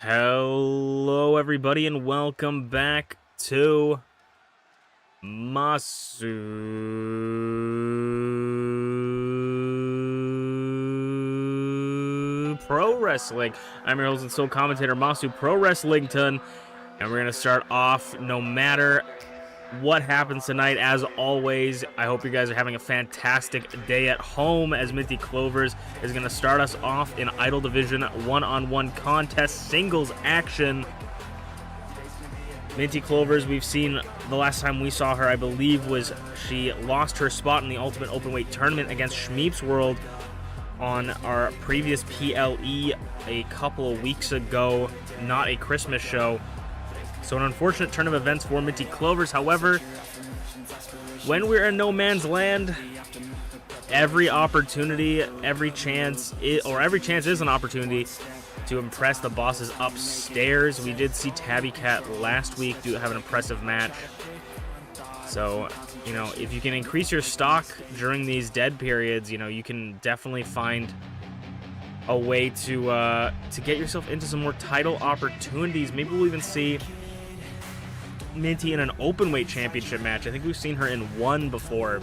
Hello everybody and welcome back to Masu Pro Wrestling. I'm your host and sole commentator, Masu Pro Wrestlington, and we're going to start off no matter what happens tonight. As always, I hope you guys are having a fantastic day at home as MintyClovers is going to start us off in Idol Division one-on-one contest singles action. MintyClovers, we've seen the last time we saw her, I believe, was she lost her spot in the Ultimate Openweight Tournament against ShmeepsWorld on our previous PLE a couple of weeks ago, not a Christmas show. So an unfortunate turn of events for MintyClovers. However, when we're in no man's land, every opportunity, every chance is an opportunity to impress the bosses upstairs. We did see Tabby Cat last week have an impressive match. So, you know, if you can increase your stock during these dead periods, you know, you can definitely find a way to get yourself into some more title opportunities. Maybe we'll even see Minty in an openweight championship match. I think we've seen her in one before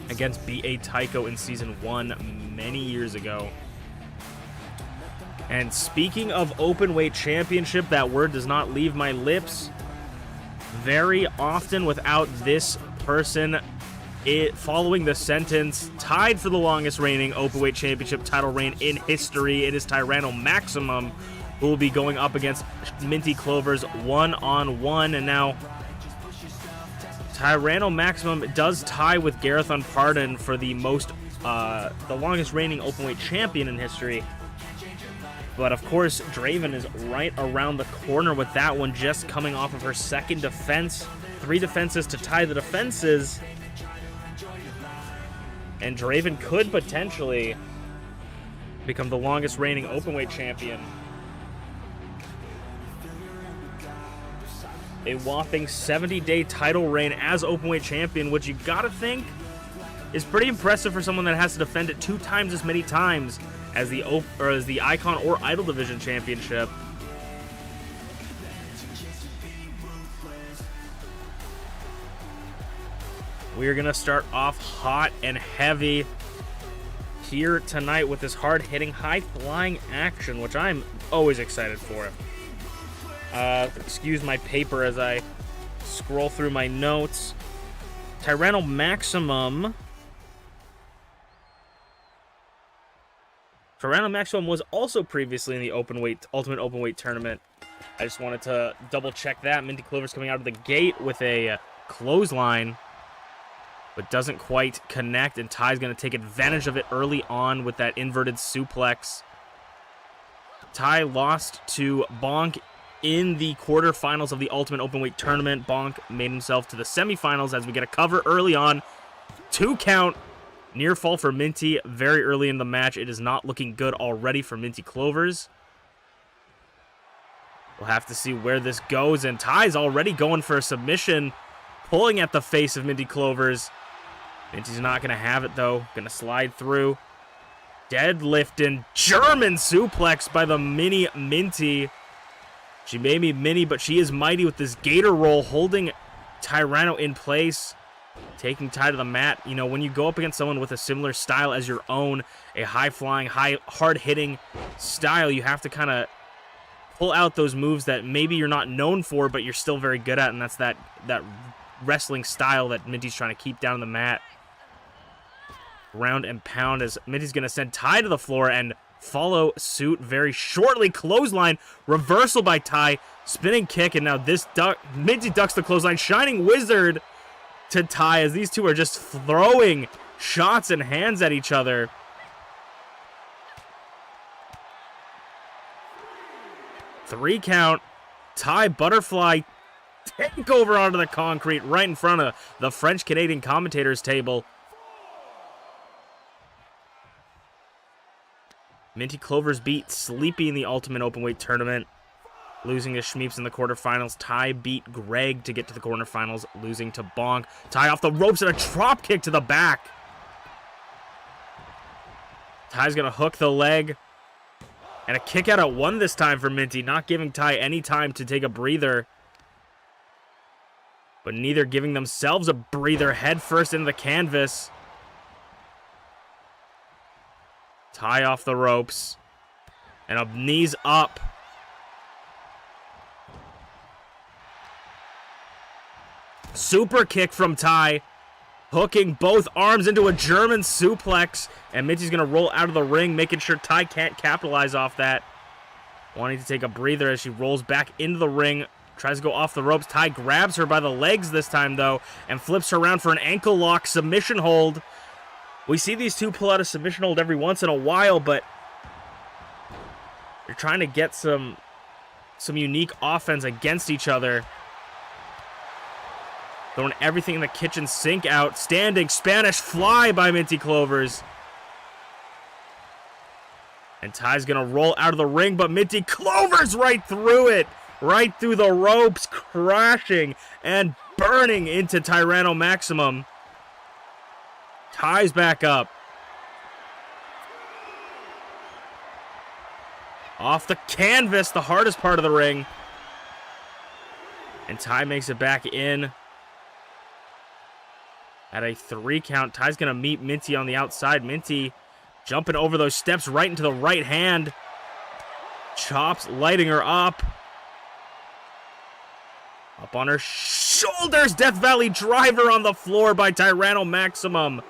against B.A. Tycho in season 1 many years ago. And speaking of openweight championship, that word does not leave my lips very often without this person following the sentence. Tied for the longest reigning openweight championship title reign in history, it is TyrannelMaximum, who will be going up against MintyClovers one-on-one. And now TyrannelMaximum does tie with Garreth Unported for the longest reigning openweight champion in history. But of course, Draven is right around the corner with that one, just coming off of her second defense. 3 defenses to tie the defenses. And Draven could potentially become the longest reigning openweight champion. A whopping 70-day title reign as openweight champion, which you gotta think is pretty impressive for someone that has to defend it 2 times as many times as the Icon or Idol Division championship. We're gonna start off hot and heavy here tonight with this hard-hitting, high-flying action, which I'm always excited for. Excuse my paper as I scroll through my notes. TyrannelMaximum was also previously in the Ultimate Openweight Tournament. I just wanted to double check that. MintyClovers coming out of the gate with a clothesline, but doesn't quite connect, and Ty's going to take advantage of it early on with that inverted suplex. Ty lost to Bonk in the quarterfinals of the Ultimate Openweight Tournament. Bonk made himself to the semifinals as we get a cover early on. 2 count. Near fall for Minty very early in the match. It is not looking good already for MintyClovers. We'll have to see where this goes, and Ty's already going for a submission, pulling at the face of MintyClovers. Minty's not going to have it, though. Going to slide through. Deadlift and German suplex by the mini Minty. She may be mini, but she is mighty with this gator roll, holding Tyranno in place, taking Ty to the mat. You know, when you go up against someone with a similar style as your own, a high-flying, hard-hitting style, you have to kind of pull out those moves that maybe you're not known for, but you're still very good at, and that's that wrestling style that Minty's trying to keep down on the mat. Round and pound as Minty's going to send Ty to the floor and follow suit very shortly. Clothesline, reversal by Ty, spinning kick, and now Minty ducks the clothesline. Shining Wizard to Ty as these two are just throwing shots and hands at each other. Three count. Ty butterfly takeover onto the concrete right in front of the French-Canadian commentators table. MintyClovers beat Sleepy in the Ultimate Openweight Tournament, losing to Shmeeps in the quarterfinals. Ty beat Greg to get to the quarterfinals, losing to Bonk. Ty off the ropes and a drop kick to the back. Ty's going to hook the leg And a kick out at 1 this time for Minty, not giving Ty any time to take a breather. But neither giving themselves a breather, head first into the canvas. Ty off the ropes. And a knees up. Super kick from Ty. Hooking both arms into a German suplex. And Minty's going to roll out of the ring, making sure Ty can't capitalize off that. Wanting to take a breather as she rolls back into the ring. Tries to go off the ropes. Ty grabs her by the legs this time, though, and flips her around for an ankle lock submission hold. We see these two pull out a submission hold every once in a while, but they're trying to get some unique offense against each other. Throwing everything in the kitchen sink out. Standing Spanish fly by MintyClovers. And Ty's going to roll out of the ring, but MintyClovers right through it. Right through the ropes, crashing and burning into Tyranno Maximum. Ty's back up. Off the canvas, the hardest part of the ring. And Ty makes it back in. At a 3 count, Ty's going to meet Minty on the outside. Minty jumping over those steps right into the right hand. Chops lighting her up. Up on her shoulders. Death Valley driver on the floor by Tyranno Maximum.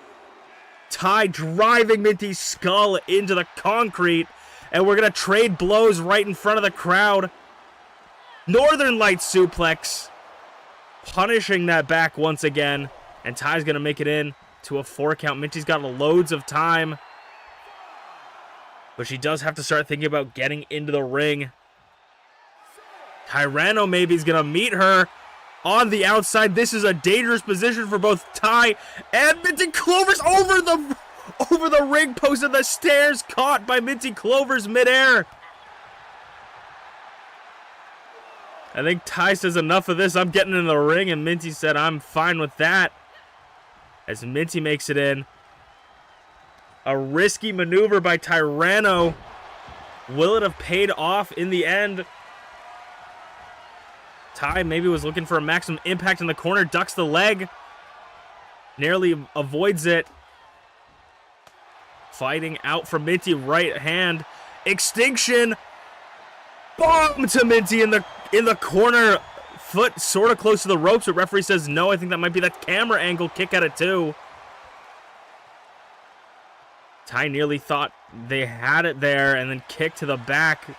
Ty driving Minty's skull into the concrete. And we're going to trade blows right in front of the crowd. Northern Light suplex. Punishing that back once again. And Ty's going to make it in to a 4 count. Minty's got loads of time. But she does have to start thinking about getting into the ring. Tyranno maybe is going to meet her on the outside. This is a dangerous position for both Ty and MintyClovers over the ring post and the stairs, caught by MintyClovers midair. I think Ty says enough of this. I'm getting in the ring, and Minty said I'm fine with that. As Minty makes it in. A risky maneuver by Tyranno. Will it have paid off in the end? Ty maybe was looking for a maximum impact in the corner. Ducks the leg. Nearly avoids it. Fighting out from Minty, right hand. Extinction. Bomb to Minty in the corner. Foot sort of close to the ropes, but referee says no. I think that might be that camera angle kick at it too. Ty nearly thought they had it there and then kicked to the back.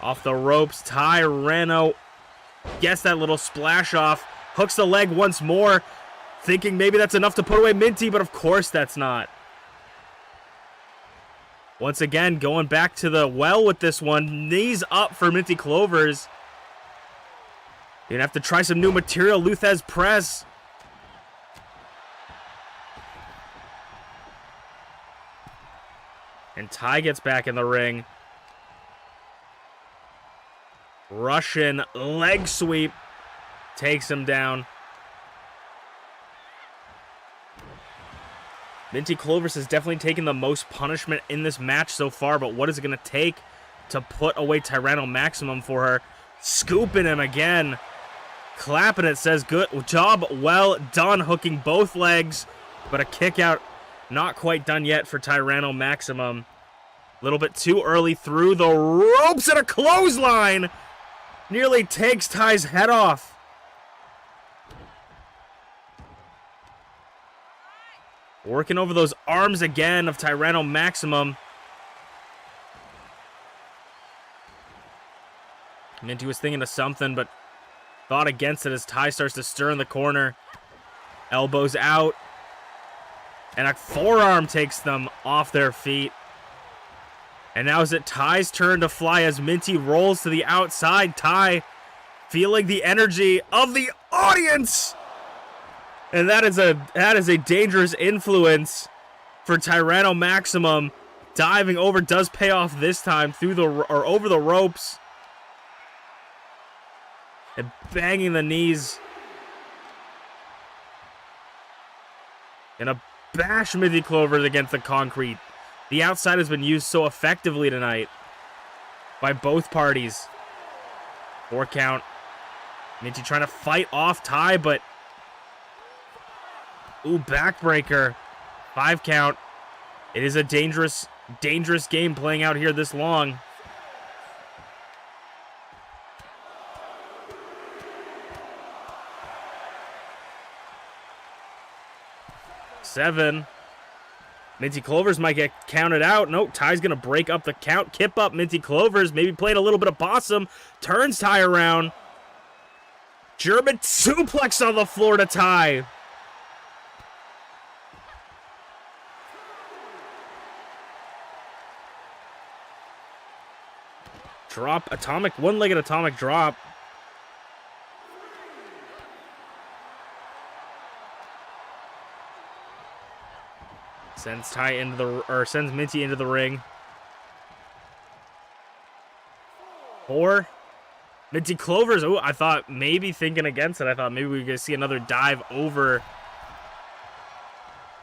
Off the ropes. Tyranno gets that little splash off. Hooks the leg once more. Thinking maybe that's enough to put away Minty, but of course that's not. Once again, going back to the well with this one. Knees up for MintyClovers. You're going to have to try some new material. Luthez press. And Ty gets back in the ring. Russian leg sweep. Takes him down. MintyClovers has definitely taken the most punishment in this match so far, but what is it going to take to put away Tyranno Maximum for her? Scooping him again. Clapping it, says good job, well done, hooking both legs, but a kick out not quite done yet for Tyranno Maximum. A little bit too early through the ropes, and a clothesline nearly takes Ty's head off. Working over those arms again of Tyranno Maximum. Minty was thinking of something, but thought against it as Ty starts to stir in the corner. Elbows out. And a forearm takes them off their feet. And now is it Ty's turn to fly as Minty rolls to the outside. Ty feeling the energy of the audience. And that is a dangerous influence for Tyranno Maximum. Diving over does pay off this time over the ropes. And banging the knees. And a bash MintyClovers against the concrete. The outside has been used so effectively tonight. by both parties. 4 count. Minty trying to fight off Ty, but... Ooh, backbreaker. 5 count. It is a dangerous game playing out here this long. Seven. MintyClovers might get counted out. Nope, Ty's going to break up the count. Kip up MintyClovers. Maybe playing a little bit of possum. Turns Ty around. German suplex on the floor to Ty. Drop, atomic, one-legged atomic drop. Sends Ty into the, or sends Minty into the ring. 4. MintyClovers. Oh, I thought maybe thinking against it. I thought maybe we could see another dive over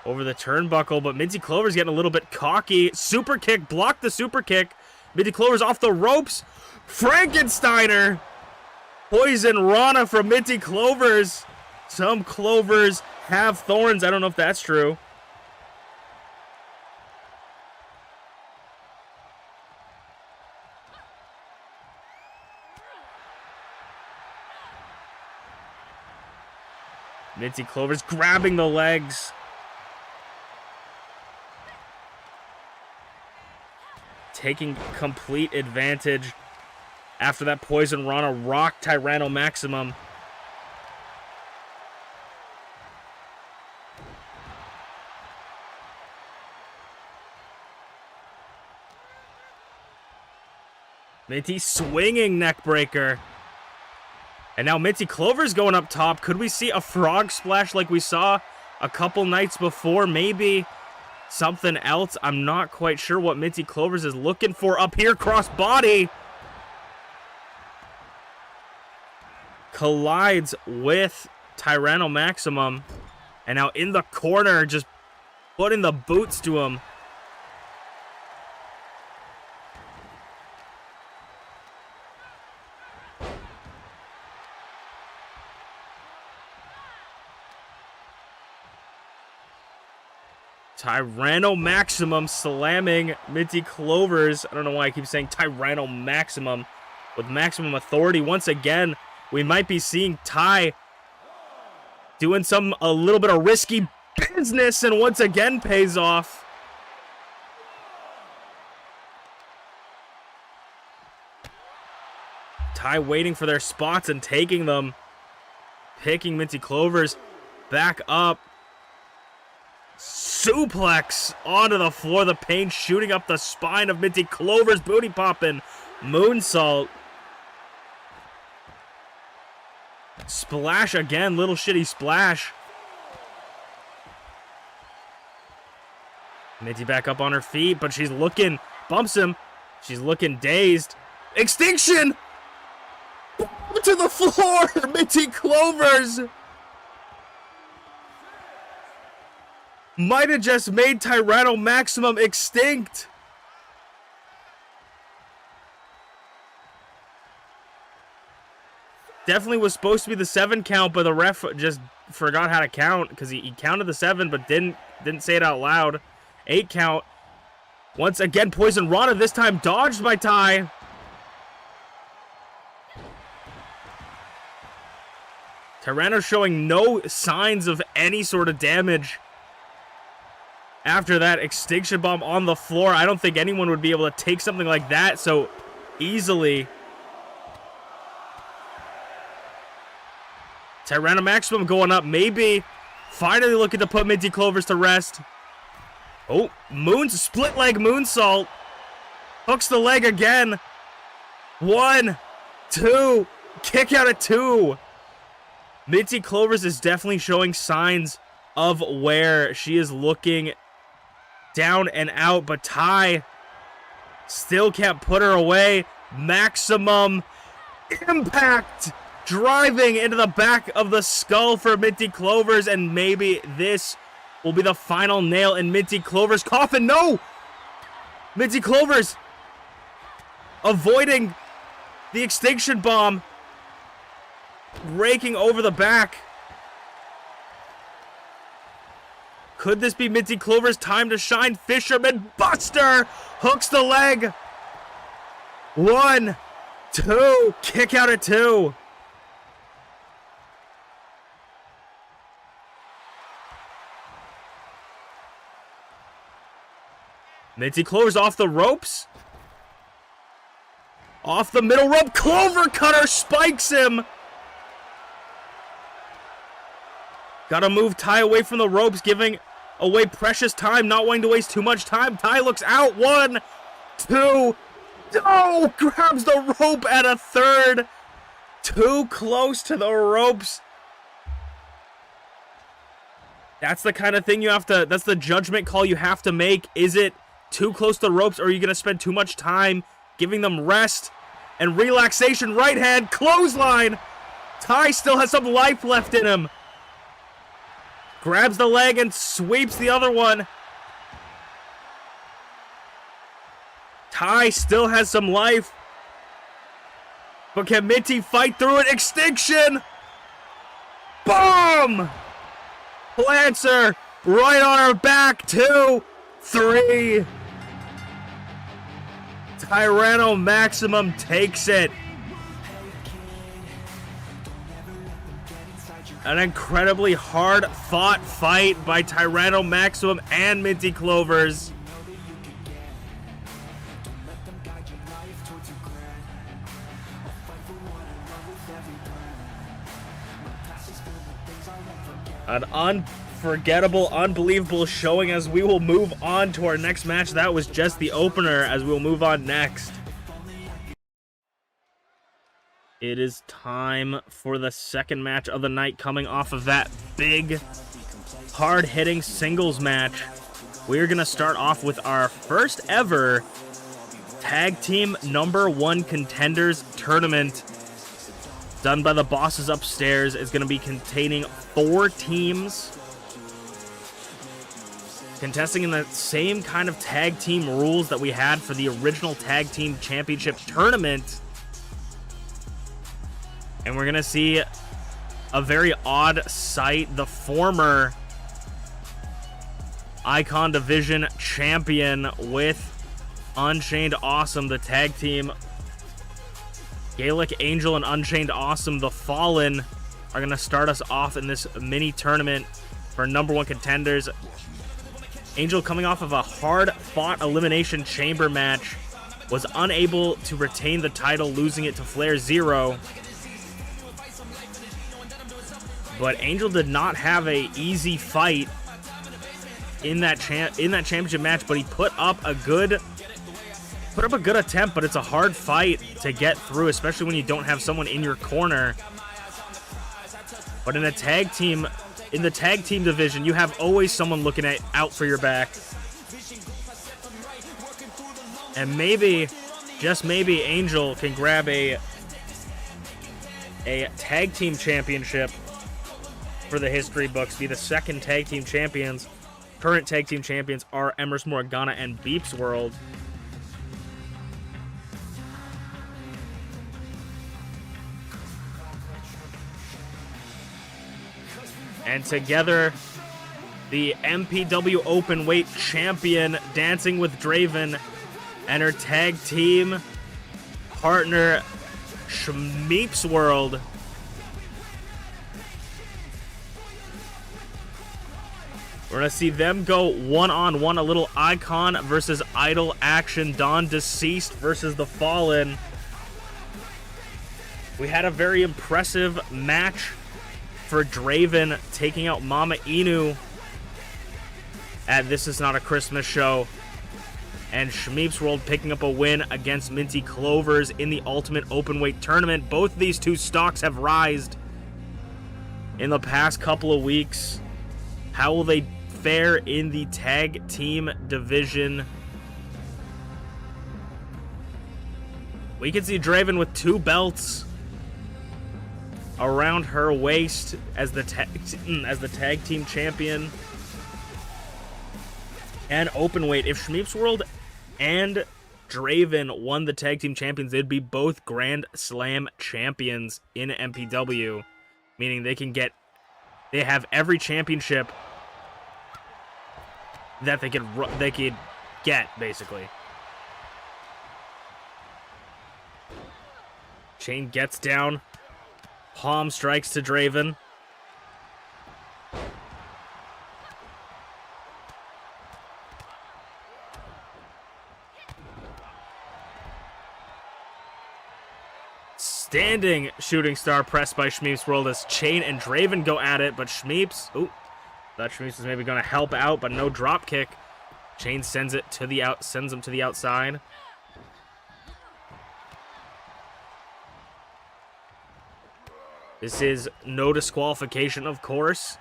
the turnbuckle, but MintyClovers getting a little bit cocky. Super kick, blocked the super kick. MintyClovers off the ropes. Frankensteiner. Poison Rana from MintyClovers. Some clovers have thorns. I don't know if that's true. MintyClovers grabbing the legs. Taking complete advantage after that Poison Rana rocked Tyranno Maximum. Minty swinging neckbreaker. And now MintyClovers going up top. Could we see a frog splash like we saw a couple nights before? Maybe something else. I'm not quite sure what MintyClovers is looking for up here. Cross body. Collides with Tyranno Maximum. And now in the corner, just putting the boots to him. Tyranno Maximum slamming MintyClovers. I don't know why I keep saying Tyranno Maximum with maximum authority. Once again, we might be seeing Ty doing a little bit of risky business, and once again pays off. Ty waiting for their spots and taking them. Picking MintyClovers back up. Suplex onto the floor. The pain shooting up the spine of MintyClovers. Booty popping. Moonsault. Splash again. Little shitty splash. Minty back up on her feet, but she's looking. Bumps him. She's looking dazed. Extinction! To the floor! MintyClovers! Might have just made Tyranno Maximum extinct. Definitely was supposed to be the 7 count, but the ref just forgot how to count because he counted the 7 but didn't say it out loud. 8 count. Once again, Poison Rana, this time dodged by Ty. Tyranno showing no signs of any sort of damage. After that extinction bomb on the floor, I don't think anyone would be able to take something like that so easily. Tyranno Maximum going up, maybe finally looking to put MintyClovers to rest. Oh, split leg moonsault. Hooks the leg again. 1, 2, kick out at 2. MintyClovers is definitely showing signs of where she is looking down and out, but Ty still can't put her away. Maximum impact driving into the back of the skull for MintyClovers, and maybe this will be the final nail in MintyClovers' coffin. No! MintyClovers avoiding the extinction bomb. Raking over the back. Could this be MintyClovers' time to shine? Fisherman Buster hooks the leg. 1, 2, kick out at 2. MintyClovers off the ropes. Off the middle rope. Clover Cutter spikes him. Gotta move Ty away from the ropes, giving away precious time, not wanting to waste too much time. Ty looks out. 1, 2. Oh, grabs the rope at a third. Too close to the ropes. That's the kind of thing you have to, that's the judgment call you have to make. Is it too close to the ropes, or are you going to spend too much time giving them rest and relaxation? Right hand, clothesline. Ty still has some life left in him. Grabs the leg and sweeps the other one. Ty still has some life. But can Minty fight through it? Extinction! Boom! Lancer right on her back. 2, 3. Tyranno Maximum takes it. An incredibly hard-fought fight by Tyranno Maximum and MintyClovers. An unforgettable, unbelievable showing as we will move on to our next match. That was just the opener, as we will move on next. It is time for the second match of the night, coming off of that big, hard-hitting singles match. We're going to start off with our first ever Tag Team #1 Contenders Tournament. Done by the bosses upstairs. Is going to be containing 4 teams. Contesting in the same kind of tag team rules that we had for the original Tag Team Championship Tournament. And we're going to see a very odd sight. The former Icon Division champion with UnchainedAwesome, the tag team. Gaelic Angel and UnchainedAwesome, the Fallen, are going to start us off in this mini tournament for #1 contenders. Angel, coming off of a hard-fought Elimination Chamber match, was unable to retain the title, losing it to FlairZero. But Angel did not have a easy fight in that championship match, but he put up a good attempt. But it's a hard fight to get through, especially when you don't have someone in your corner. But in the tag team division, you have always someone looking out for your back. And maybe, just maybe, Angel can grab a tag team championship for the history books, be the second tag team champions. Current tag team champions are Emerson Morgana and ShmeepsWorld. And together, the MPW Openweight champion, DancingWithDraven, and her tag team partner, ShmeepsWorld. We're going to see them go one-on-one, a little Icon versus Idol action. Dawn Deceased versus the Fallen. We had a very impressive match for Draven, taking out MamaInu at This Is Not a Christmas Show. And ShmeepsWorld picking up a win against MintyClovers in the Ultimate Openweight Tournament. Both of these two stocks have rised in the past couple of weeks. How will they fare in the tag team division? We can see Draven with 2 belts around her waist as the tag team champion and openweight. If ShmeepsWorld and Draven won the tag team champions, they'd be both Grand Slam champions in MPW, meaning they have every championship that they could get, basically. Chain gets down. Palm strikes to Draven. Standing shooting star pressed by ShmeepsWorld as Chain and Draven go at it, but Shmeeps, thought Shmeeps was maybe going to help out, but no drop kick. Chain sends him to the outside. This is no disqualification, of course.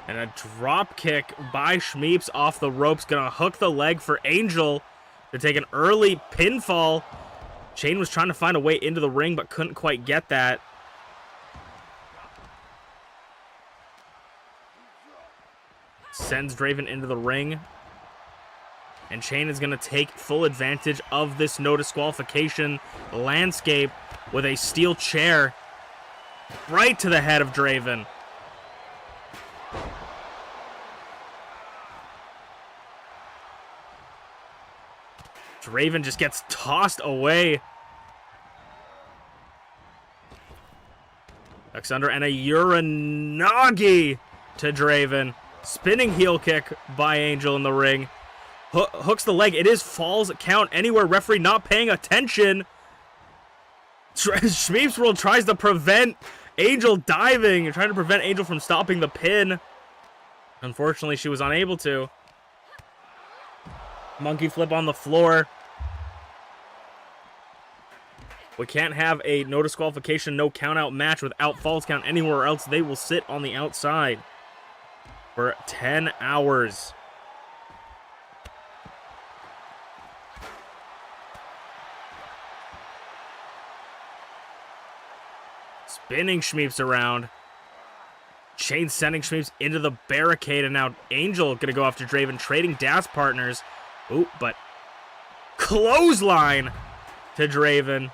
And a drop kick by Shmeeps off the ropes. Gonna hook the leg for Angel to take an early pinfall. Chain was trying to find a way into the ring, but couldn't quite get that. Sends Draven into the ring. And Chain is gonna take full advantage of this no disqualification landscape with a steel chair right to the head of Draven. Draven just gets tossed away. Ducks under and a Uranagi to Draven. Spinning heel kick by Angel in the ring. Hooks the leg. It is falls count anywhere. Referee not paying attention. ShmeepsWorld tries to prevent Angel diving. Trying to prevent Angel from stopping the pin. Unfortunately, she was unable to. Monkey flip on the floor. We can't have a no disqualification, no count out match without falls count anywhere else. They will sit on the outside for 10 hours. Spinning Shmeeps around. Chain sending Shmeeps into the barricade, and now Angel gonna go after Draven, trading dance partners. Ooh, but clothesline to Draven.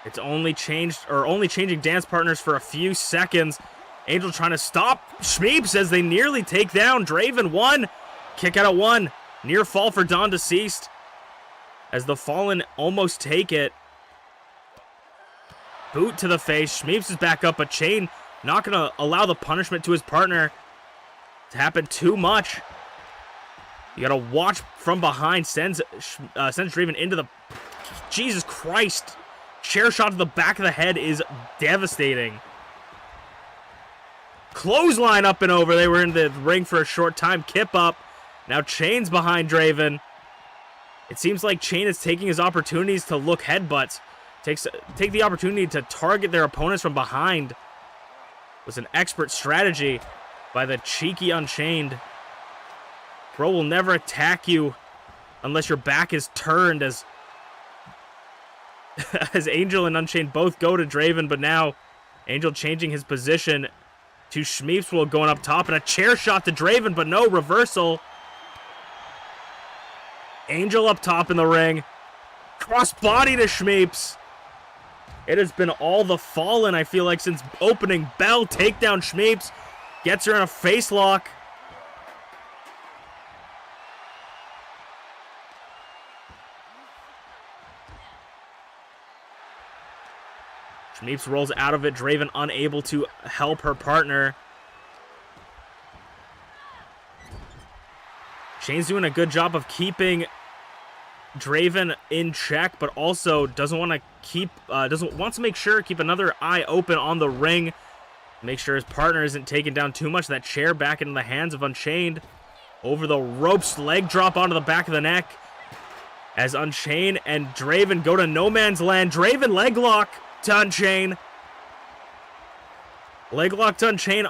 It's only changing dance partners for a few seconds. Angel trying to stop Shmeeps as they nearly take down Draven. One kick out of one. Near fall for Dawn Deceased as the Fallen almost take it. Boot to the face. Shmeeps is back up, but Chain not going to allow the punishment to his partner to happen too much. You got to watch from behind. Sends Draven into the... Jesus Christ. Chair shot to the back of the head is devastating. Clothesline up and over. They were in the ring for a short time. Kip up. Now Chain's behind Draven. It seems like Chain is taking his opportunities to look headbutts. Take the opportunity to target their opponents from behind. It was an expert strategy by the cheeky Unchained. Bro will never attack you unless your back is turned, as Angel and Unchained both go to Draven, but now Angel changing his position to ShmeepsWorld going up top, and a chair shot to Draven, but no reversal. Angel up top in the ring. Cross body to Shmeeps. It has been all the Fallen, I feel like, since opening bell. Takedown Shmeeps. Gets her in a face lock. Shmeeps rolls out of it. Draven unable to help her partner. Shane's doing a good job of keeping Draven in check, but also doesn't want to keep another eye open on the ring. Make sure his partner isn't taken down too much. That chair back into the hands of Unchained. Over the ropes, leg drop onto the back of the neck. As Unchained and Draven go to no man's land. Draven leg lock to Unchained. Leg lock to Unchained.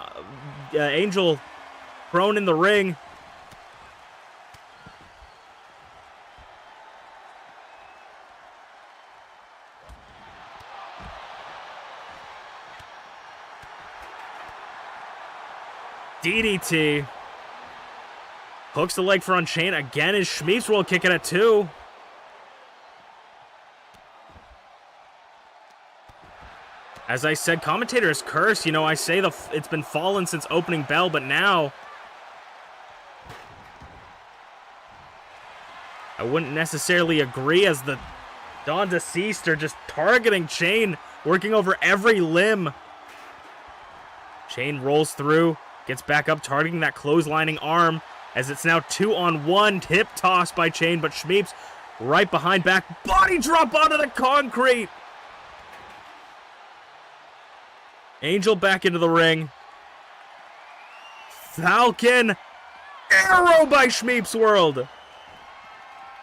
Angel prone in the ring. DDT. Hooks the leg for Unchained. Again, is ShmeepsWorld kicking at 2. As I said, commentators curse. You know, I say it's been fallen since opening bell, but now I wouldn't necessarily agree, as the Dawn Deceased are just targeting Chain, working over every limb. Chain rolls through. Gets back up, targeting that clotheslining arm, as it's now 2-on-1. Hip toss by Chain, but Shmeeps right behind back. Body drop onto the concrete. Angel back into the ring. Falcon Arrow by ShmeepsWorld.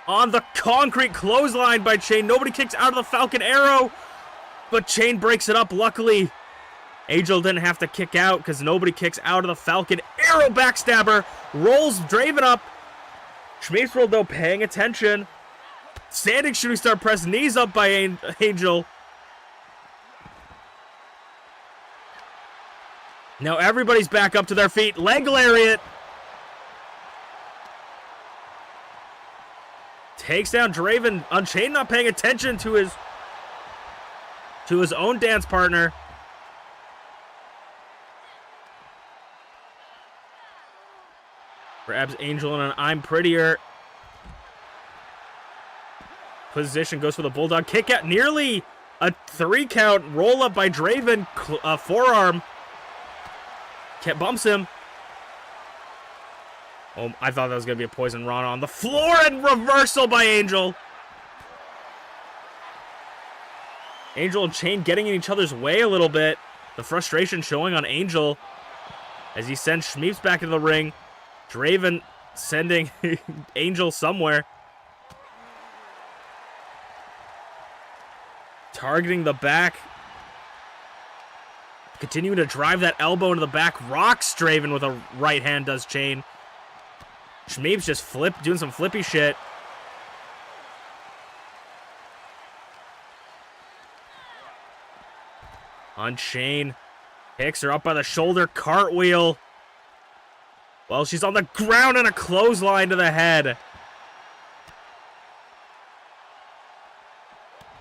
On the concrete, clothesline by Chain. Nobody kicks out of the Falcon Arrow, but Chain breaks it up, luckily. Angel didn't have to kick out because nobody kicks out of the Falcon Arrow. Backstabber rolls Draven up. ShmeepsWorld, though, paying attention. Standing shooting star press, knees up by Angel. Now everybody's back up to their feet. Leg lariat. Takes down Draven. Unchained not paying attention to his own dance partner. Grabs Angel in an I'm prettier position. Goes for the Bulldog kick out. Nearly a 3 count. Roll up by Draven. Forearm. Bumps him. Oh, I thought that was going to be a poison rana on the floor, and reversal by Angel. Angel and Chain getting in each other's way a little bit. The frustration showing on Angel as he sends Shmeeps back into the ring. Draven sending Angel somewhere. Targeting the back. Continuing to drive that elbow into the back. Rocks Draven with a right hand, does Chain. Shmeeps just doing some flippy shit. Unchained. Picks her up by the shoulder. Cartwheel. Well, she's on the ground, and a clothesline to the head.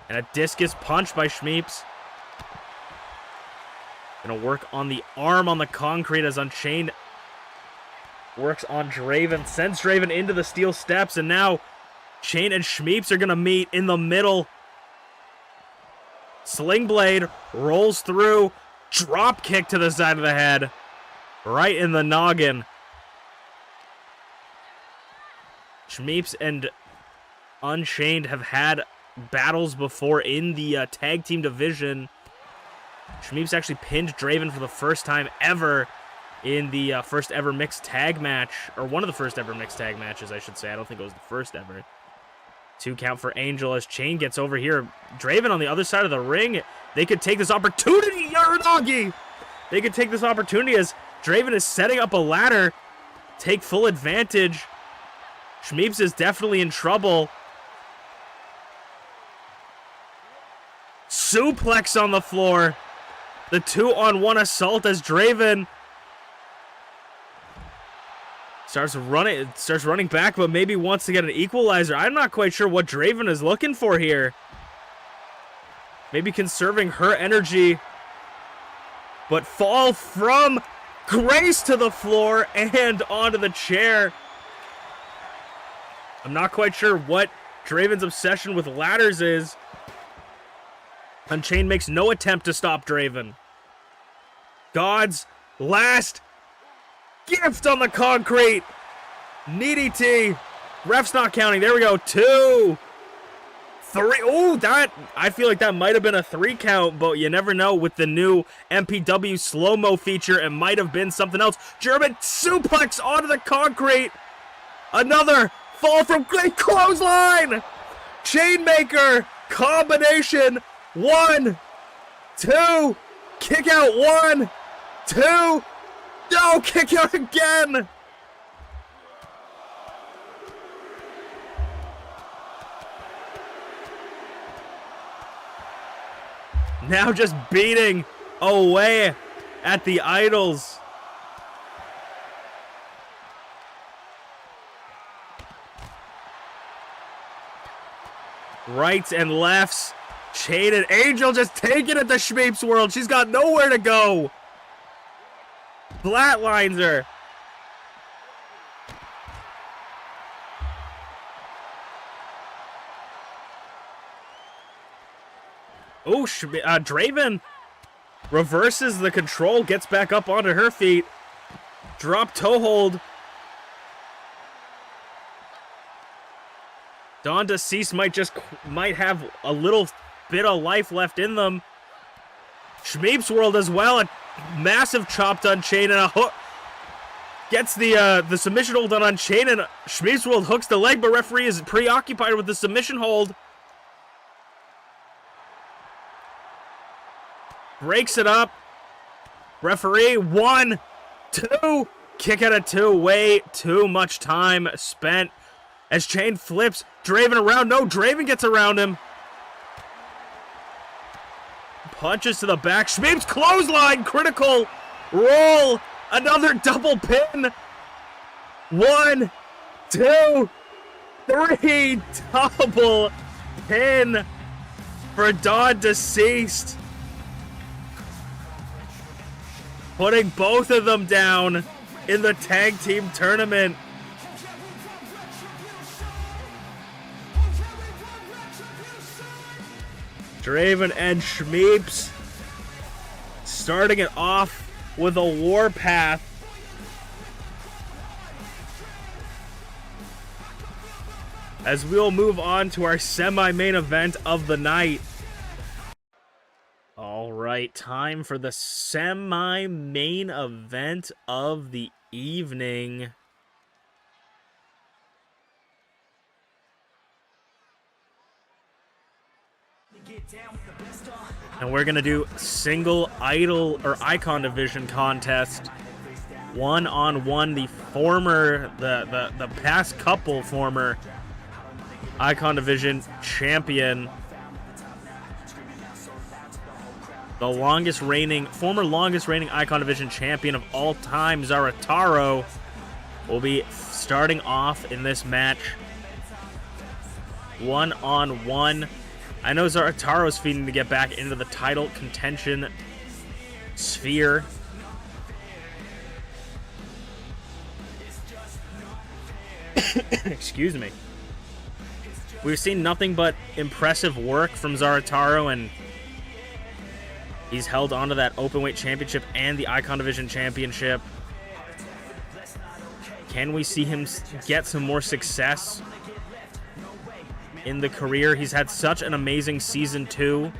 And a discus punch by Shmeeps. Gonna work on the arm on the concrete as Unchained works on Draven. Sends Draven into the steel steps, and now Chain and Shmeeps are gonna meet in the middle. Sling Blade rolls through. Drop kick to the side of the head. Right in the noggin. Shmeeps and Unchained have had battles before in the tag team division. Shmeeps actually pinned Draven for the first time ever in the first ever mixed tag match, or one of the first ever mixed tag matches, I should say. I don't think it was the first ever. 2 count for Angel as Chain gets over here. Draven on the other side of the ring. They could take this opportunity. Uranagi! They could take this opportunity as Draven is setting up a ladder. Take full advantage. Shmeeps is definitely in trouble. Suplex on the floor. The 2-on-1 assault as Draven starts running back, but maybe wants to get an equalizer. I'm not quite sure what Draven is looking for here. Maybe conserving her energy. But fall from Grace to the floor and onto the chair. I'm not quite sure what Draven's obsession with ladders is. Unchained makes no attempt to stop Draven. God's last gift on the concrete. Needy T. Ref's not counting. There we go. 2, 3. Oh, that. I feel like that might have been a 3 count, but you never know with the new MPW slow-mo feature. It might have been something else. German suplex onto the concrete. Another fall from great clothesline. Chainmaker combination. 1, 2. Kick out. 1, 2. No, kick out again. Now just beating away at the idols. Rights and lefts. Chained Angel just taking it to ShmeepsWorld. She's got nowhere to go. Flatlines her. Oh, Draven reverses the control, gets back up onto her feet. Drop toe hold. Dawn Deceased might have a little bit of life left in them. ShmeepsWorld as well, a massive chop to Unchained and a hook. Gets the submission hold on Unchained and ShmeepsWorld hooks the leg, but referee is preoccupied with the submission hold. Breaks it up. Referee, 1, 2. Kick out of 2. Way too much time spent. As Chain flips, Draven around. No, Draven gets around him. Punches to the back. Shmeeps clothesline. Critical roll. Another double pin. 1, 2, 3. Double pin for Dawn Deceased. Putting both of them down in the tag team tournament. Draven and Shmeeps starting it off with a warpath. As we'll move on to our semi-main event of the night. All right, time for the semi-main event of the evening. And we're gonna do single idol or icon division contest. One-on-one, the past couple former icon division champion. The former longest reigning icon division champion of all time, Zarataro, will be starting off in this match. One-on-one. I know Zarataro's feeding to get back into the title contention sphere. Excuse me. We've seen nothing but impressive work from Zarataro, and he's held onto that Openweight Championship and the Icon Division Championship. Can we see him get some more success in the career? He's had such an amazing Season 2.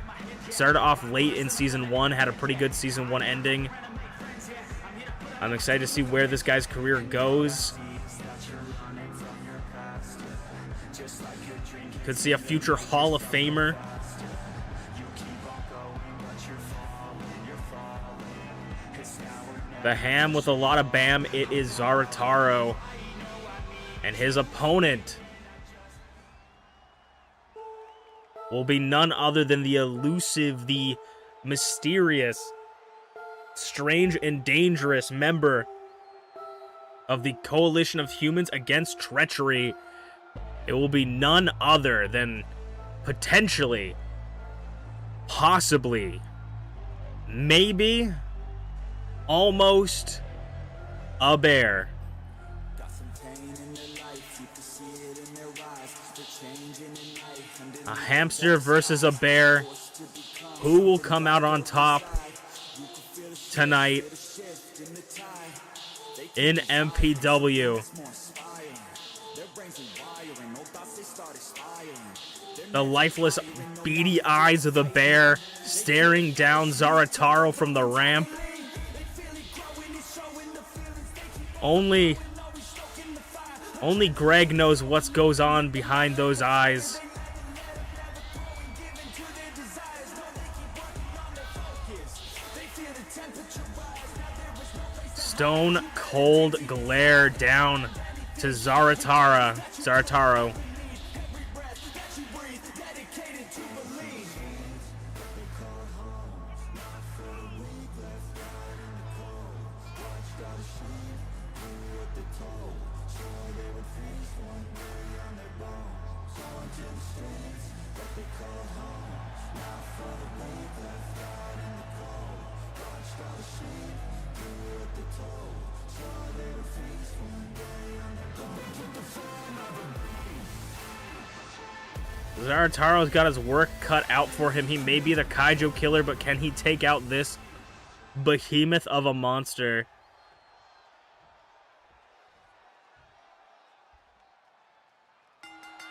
Started off late in Season 1, had a pretty good Season 1 ending. I'm excited to see where this guy's career goes. Could see a future Hall of Famer. The ham with a lot of bam, it is Zarataro. And his opponent will be none other than the elusive, the mysterious, strange and dangerous member of the Coalition of Humans Against Treachery. It will be none other than potentially, possibly, maybe, almost a bear. A hamster versus a bear. Who will come out on top tonight in MPW? The lifeless, beady eyes of the bear staring down Zarataro from the ramp. Only Greg knows what goes on behind those eyes. Stone cold glare down to Zarataro. Zarataro's got his work cut out for him. He may be the Kaijo killer, but can he take out this behemoth of a monster?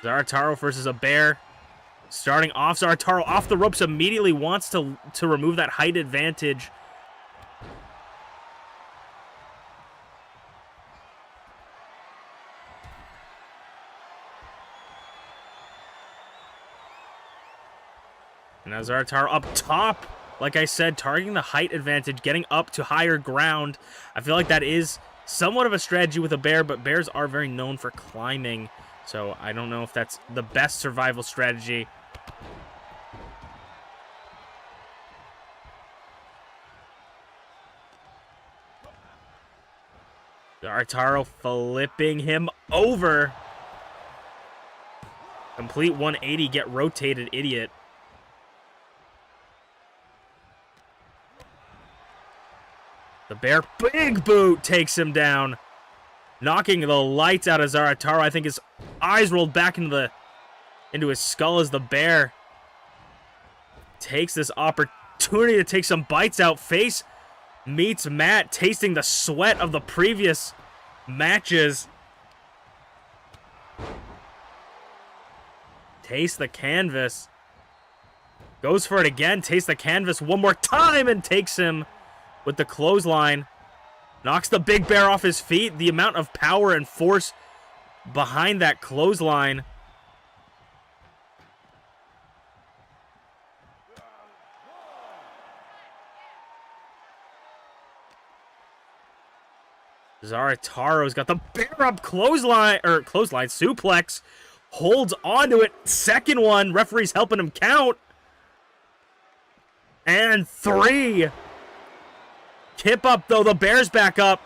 Zarataro versus a bear. Starting off, Zarataro off the ropes immediately wants to remove that height advantage. And now Zarataro up top. Like I said, targeting the height advantage, getting up to higher ground. I feel like that is somewhat of a strategy with a bear, but bears are very known for climbing. So I don't know if that's the best survival strategy. Zarataro flipping him over. Complete 180, get rotated, idiot. The bear, big boot, takes him down. Knocking the lights out of Zarataro. I think his eyes rolled back into his skull as the bear takes this opportunity to take some bites out. Face meets mat, tasting the sweat of the previous matches. Taste the canvas. Goes for it again, tastes the canvas one more time and takes him with the clothesline. Knocks the big bear off his feet. The amount of power and force behind that clothesline. Zarataro's got the bear up clothesline suplex. Holds onto it. Second one. Referee's helping him count. And 3. Kip up, though. The bear's back up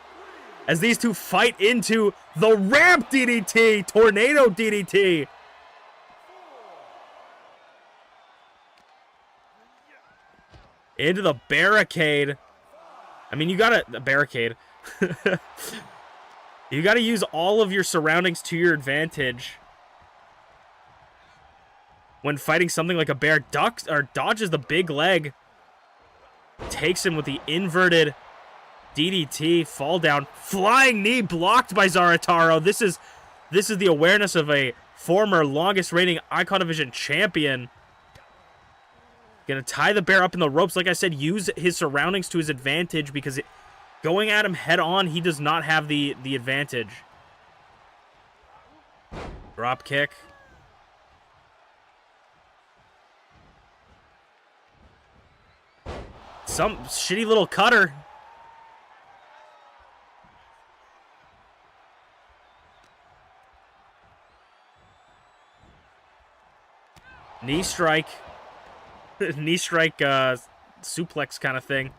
as these two fight into the ramp DDT. Tornado DDT. Into the barricade. I mean, you gotta... The barricade. You gotta use all of your surroundings to your advantage when fighting something like a bear. Ducks or dodges the big leg. Takes him with the inverted DDT, fall down, flying knee blocked by Zarataro. This is the awareness of a former longest reigning Icon Division champion. Gonna tie the bear up in the ropes. Like I said, use his surroundings to his advantage because going at him head on, he does not have the advantage. Drop kick. Some shitty little cutter. Knee strike. Knee strike suplex kind of thing.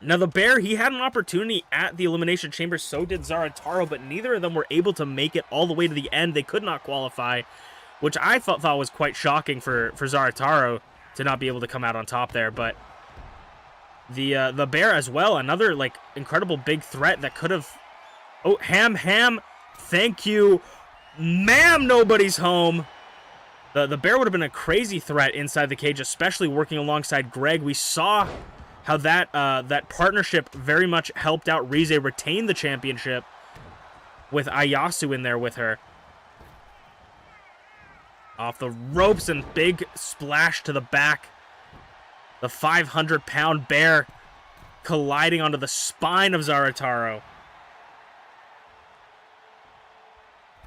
Now the bear, he had an opportunity at the Elimination Chamber, so did Zarataro, but neither of them were able to make it all the way to the end. They could not qualify, which I thought was quite shocking for Zarataro to not be able to come out on top there. But the bear as well, another like incredible big threat that could have... Oh, Ham, thank you. Ma'am, nobody's home. The bear would have been a crazy threat inside the cage, especially working alongside Greg. We saw how that partnership very much helped out Rize retain the championship with Ayasu in there with her. Off the ropes and big splash to the back. The 500-pound bear colliding onto the spine of Zarataro.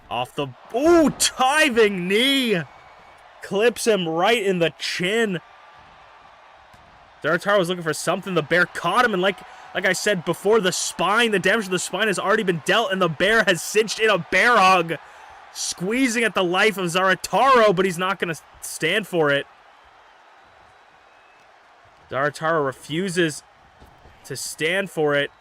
Off the... Ooh, diving knee! Clips him right in the chin. Zarataro was looking for something. The bear caught him, and like I said before, the damage to the spine has already been dealt, and the bear has cinched in a bear hug, squeezing at the life of Zarataro, but he's not going to stand for it. Zarataro refuses to stand for it.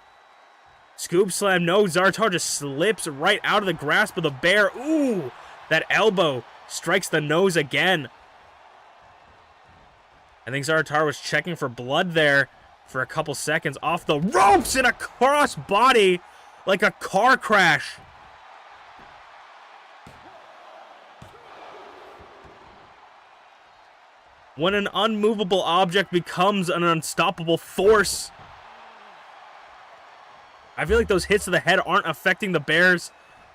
Scoop slam, no, Zarataro just slips right out of the grasp of the bear. Ooh, that elbow strikes the nose again. I think Zarataro was checking for blood there for a couple seconds. Off the ropes in a cross body like a car crash. when an unmovable object becomes an unstoppable force. I feel like those hits to the head aren't affecting the bear's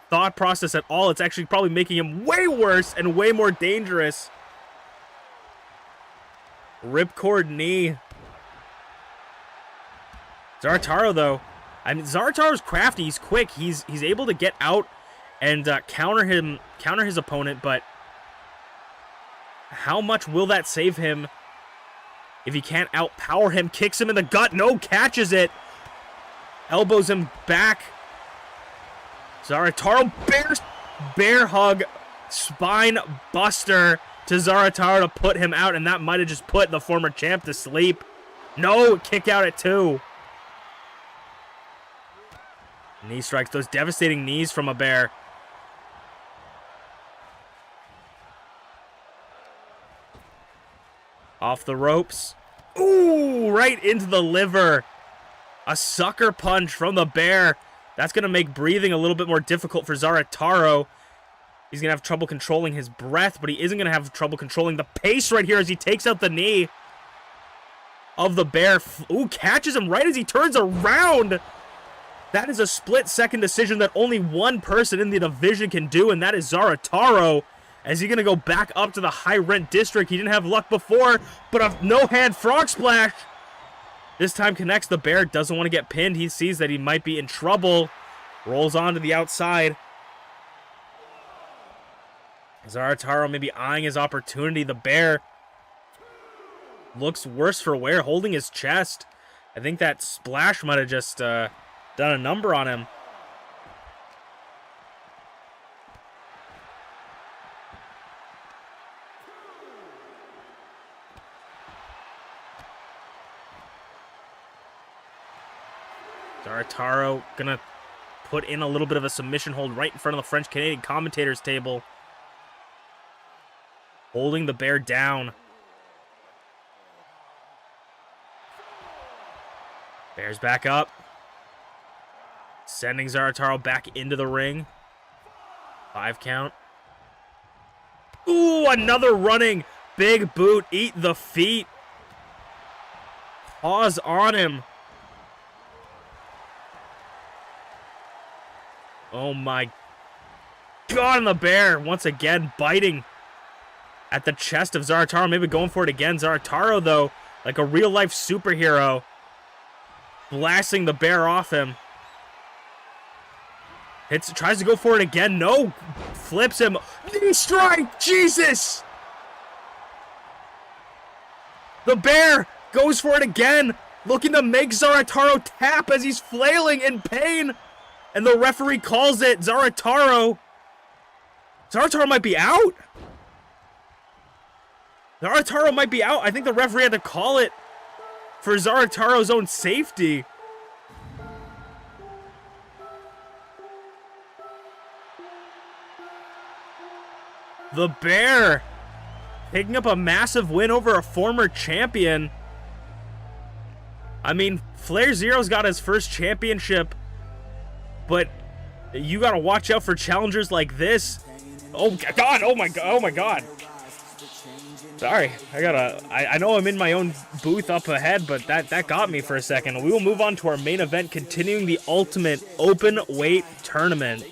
thought process at all. It's actually probably making him way worse and way more dangerous. Ripcord knee. Zarataro, though. I mean, Zarataro's crafty. He's quick. He's able to get out and counter his opponent, but how much will that save him if he can't outpower him? Kicks him in the gut. No, catches it. Elbows him back. Zarataro, bear hug, spine buster to Zarataro to put him out, and that might have just put the former champ to sleep. No, kick out at 2. Knee strikes, those devastating knees from a bear. Off the ropes. Ooh, right into the liver. A sucker punch from the bear. That's going to make breathing a little bit more difficult for Zarataro. He's going to have trouble controlling his breath, but he isn't going to have trouble controlling the pace right here as he takes out the knee of the bear. Ooh, catches him right as he turns around. That is a split-second decision that only one person in the division can do, and that is Zarataro. Is he going to go back up to the high-rent district? He didn't have luck before, but a no-hand frog splash. This time connects. The bear doesn't want to get pinned. He sees that he might be in trouble. Rolls on to the outside. Zarataro maybe eyeing his opportunity. The bear looks worse for wear, holding his chest. I think that splash might have just done a number on him. Zarataro gonna put in a little bit of a submission hold right in front of the French-Canadian commentators table. Holding the bear down. Bear's back up. Sending Zarataro back into the ring. 5 count. Ooh, another running big boot. Eat the feet. Pause on him. Oh my God, and the bear once again biting at the chest of Zarataro, maybe going for it again. Zarataro, though, like a real-life superhero, blasting the bear off him. Tries to go for it again. No, flips him. Knee strike, Jesus! The bear goes for it again, looking to make Zarataro tap as he's flailing in pain. And the referee calls it. Zarataro might be out. Zarataro might be out. I think the referee had to call it for Zarataro's own safety. The bear picking up a massive win over a former champion. I mean, FlairZero's got his first championship, but you gotta watch out for challengers like this. Oh God, oh my God, oh my God. Sorry, I know I'm in my own booth up ahead, but that got me for a second. We will move on to our main event, continuing the Ultimate Open Weight Tournament.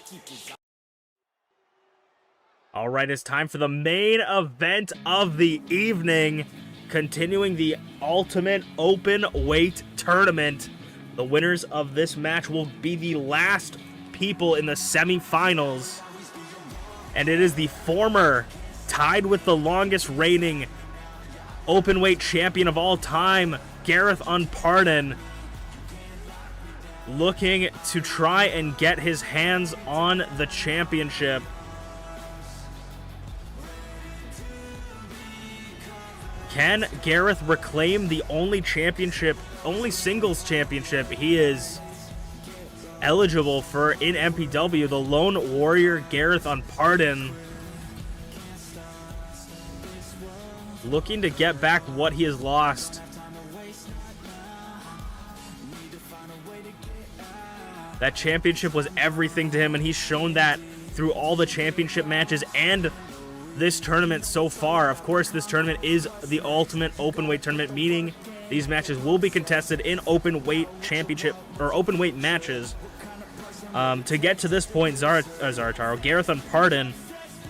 All right, it's time for the main event of the evening, continuing the Ultimate Open Weight Tournament. The winners of this match will be the last people in the semifinals, and it is the former, tied with the longest reigning openweight champion of all time, Garreth Unported, looking to try and get his hands on the championship. Can Garreth reclaim the only singles championship he is eligible for in MPW? The Lone Warrior Garreth Unported, looking to get back what he has lost. That championship was everything to him, and he's shown that through all the championship matches and this tournament so far. Of course, this tournament is the ultimate open weight tournament, meaning these matches will be contested in open weight championship or open weight matches. To get to this point, Garreth Unported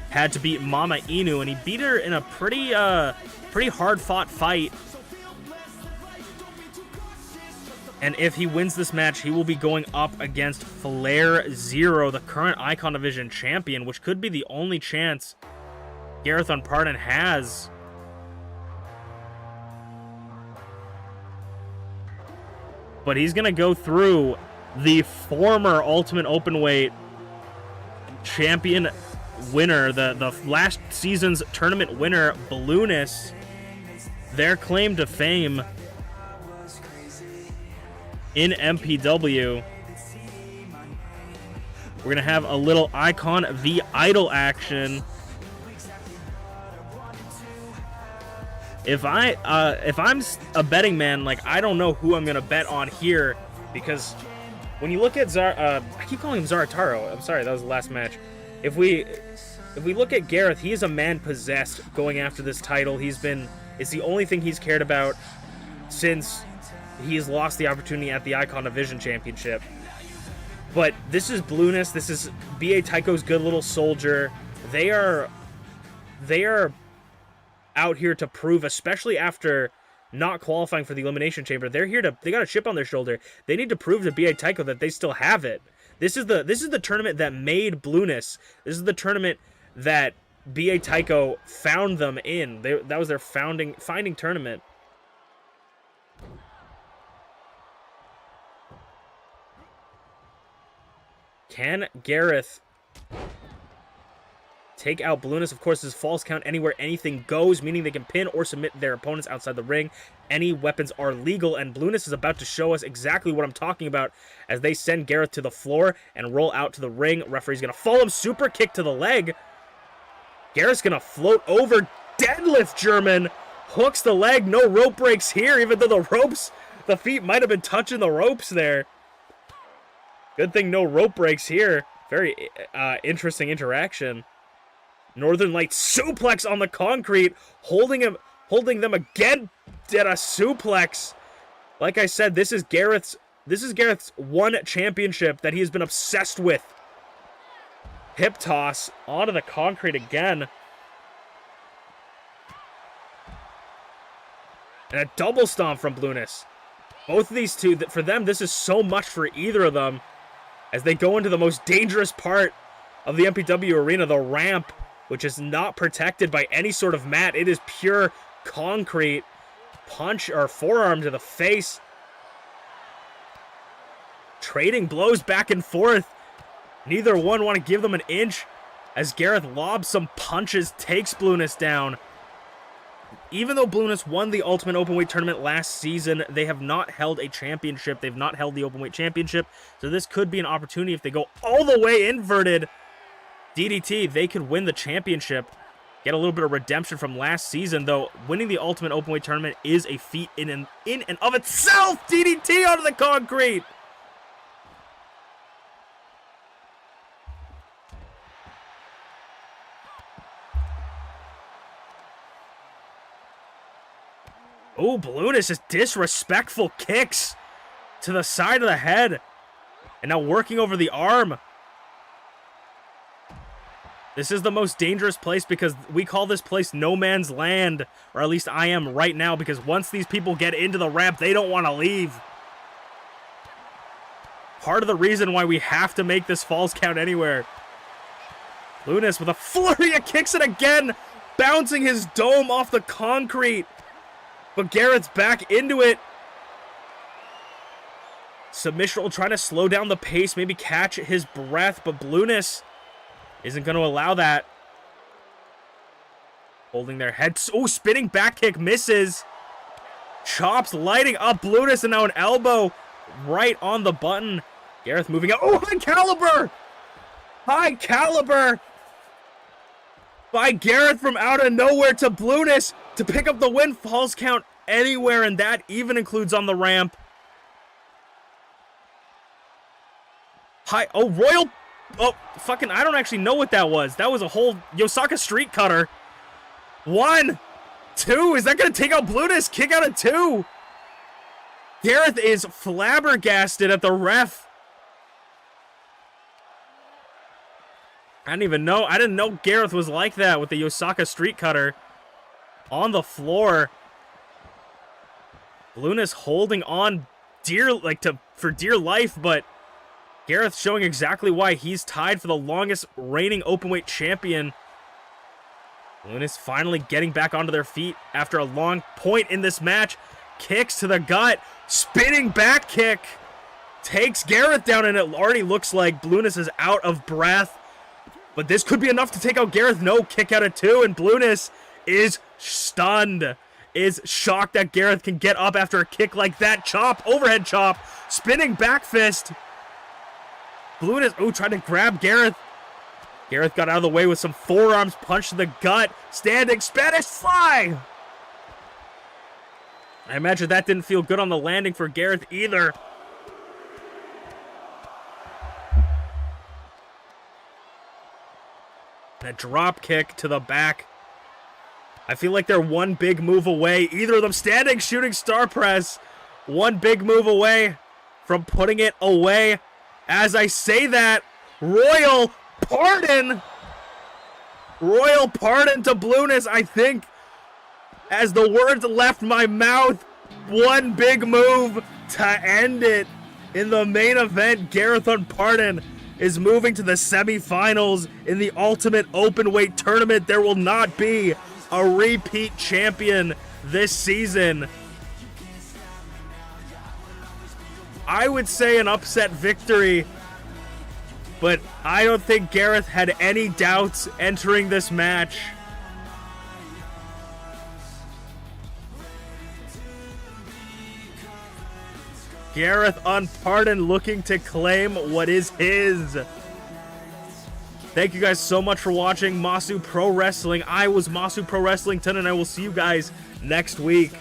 had to beat MamaInu, and he beat her in a pretty hard-fought fight. And if he wins this match, he will be going up against FlairZero, the current Icon Division champion, which could be the only chance Garreth Unported has. But he's going to go through the former Ultimate Openweight champion winner, the last season's tournament winner, Balloonist. Their claim to fame in MPW. We're going to have a little Icon v Idol action. If I'm a betting man, like, I don't know who I'm going to bet on here, because when you look at I keep calling him Zarataro. I'm sorry, that was the last match. If we look at Garreth, he is a man possessed going after this title. It's the only thing he's cared about since he's lost the opportunity at the Icon Division Championship. But this is Balloonist. This is B.A. Tycho's good little soldier. They are out here to prove, especially after not qualifying for the Elimination Chamber. They got a chip on their shoulder. They need to prove to B.A. Tycho that they still have it. This is the tournament that made Balloonist. This is the tournament that B.A. Tycho found them in. That was their finding tournament. Can Garreth take out Balloonist? Of course, this false count anywhere anything goes, meaning they can pin or submit their opponents outside the ring. Any weapons are legal, and Balloonist is about to show us exactly what I'm talking about as they send Garreth to the floor and roll out to the ring. Referee's going to fall him, super kick to the leg. Garrett's going to float over, deadlift German, hooks the leg, no rope breaks here, even though the feet might have been touching the ropes there. Good thing no rope breaks here. Very interesting interaction. Northern Lights suplex on the concrete, holding them again at a suplex. Like I said, this is Garreth's one championship that he has been obsessed with. Hip toss onto the concrete again. And a double stomp from Balloonist. Both of these two, for them, this is so much for either of them as they go into the most dangerous part of the MPW arena, the ramp, which is not protected by any sort of mat. It is pure concrete. Punch or forearm to the face. Trading blows back and forth. Neither one want to give them an inch as Garreth lobs some punches, takes Balloonist down. Even though Balloonist won the Ultimate Openweight Tournament last season, they have not held a championship. They've not held the Openweight Championship, so this could be an opportunity if they go all the way inverted. DDT, they could win the championship, get a little bit of redemption from last season, though winning the Ultimate Openweight Tournament is a feat in and of itself. DDT onto the concrete. Oh, Balloonist just disrespectful kicks to the side of the head. And now working over the arm. This is the most dangerous place because we call this place no man's land. Or at least I am right now, because once these people get into the ramp, they don't want to leave. Part of the reason why we have to make this falls count anywhere. Balloonist with a flurry of kicks it again. Bouncing his dome off the concrete. But Garrett's back into it. Submission roll trying to slow down the pace, maybe catch his breath, but Balloonist isn't going to allow that. Holding their heads. Oh, spinning back kick misses. Chops lighting up Balloonist, and now an elbow right on the button. Garreth moving out. Oh, high caliber! High caliber! By Garreth from out of nowhere to Balloonist to pick up the win. Falls count anywhere, and that even includes on the ramp. Royal Oh, fucking, I don't actually know what that was. That was a whole Yosaka street cutter. 1, 2. Is that going to take out Blueness? Kick out of 2. Garreth is flabbergasted at the ref. I didn't even know. I didn't know Garreth was like that with the Yosaka street cutter on the floor. Blueness holding on for dear life, but Garreth showing exactly why he's tied for the longest reigning openweight champion. Blueness finally getting back onto their feet after a long point in this match. Kicks to the gut, spinning back kick, takes Garreth down, and it already looks like Blueness is out of breath. But this could be enough to take out Garreth. No, kick out of 2, and Blueness is stunned. Is shocked that Garreth can get up after a kick like that. Chop, overhead chop, spinning back fist. Blueness, trying to grab Garreth. Garreth got out of the way with some forearms, punch to the gut, standing Spanish fly. I imagine that didn't feel good on the landing for Garreth either. And a drop kick to the back. I feel like they're one big move away. Either of them standing, shooting star press. One big move away from putting it away. As I say that, Royal Pardon. Royal Pardon to Blueness, I think. As the words left my mouth, one big move to end it. In the main event, Garreth on Pardon is moving to the semifinals in the Ultimate Openweight Tournament. There will not be a repeat champion this season. I would say an upset victory, but I don't think Garreth had any doubts entering this match. Garreth on Pardon looking to claim what is his. Thank you guys so much for watching Masu Pro Wrestling. I was Masu Pro Wrestling 10, and I will see you guys next week.